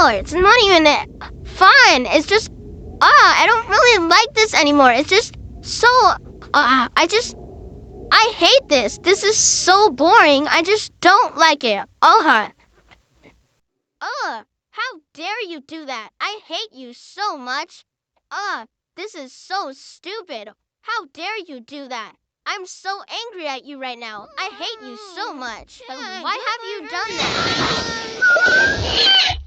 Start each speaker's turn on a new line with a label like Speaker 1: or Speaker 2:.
Speaker 1: all. It's not even fun. It's just, I don't really like this anymore. It's just so, I hate this. This is so boring. I just don't like it. How dare you do that? I hate you so much. This is so stupid. How dare you do that? I'm so angry at you right now. I hate you so much. Why have you done that?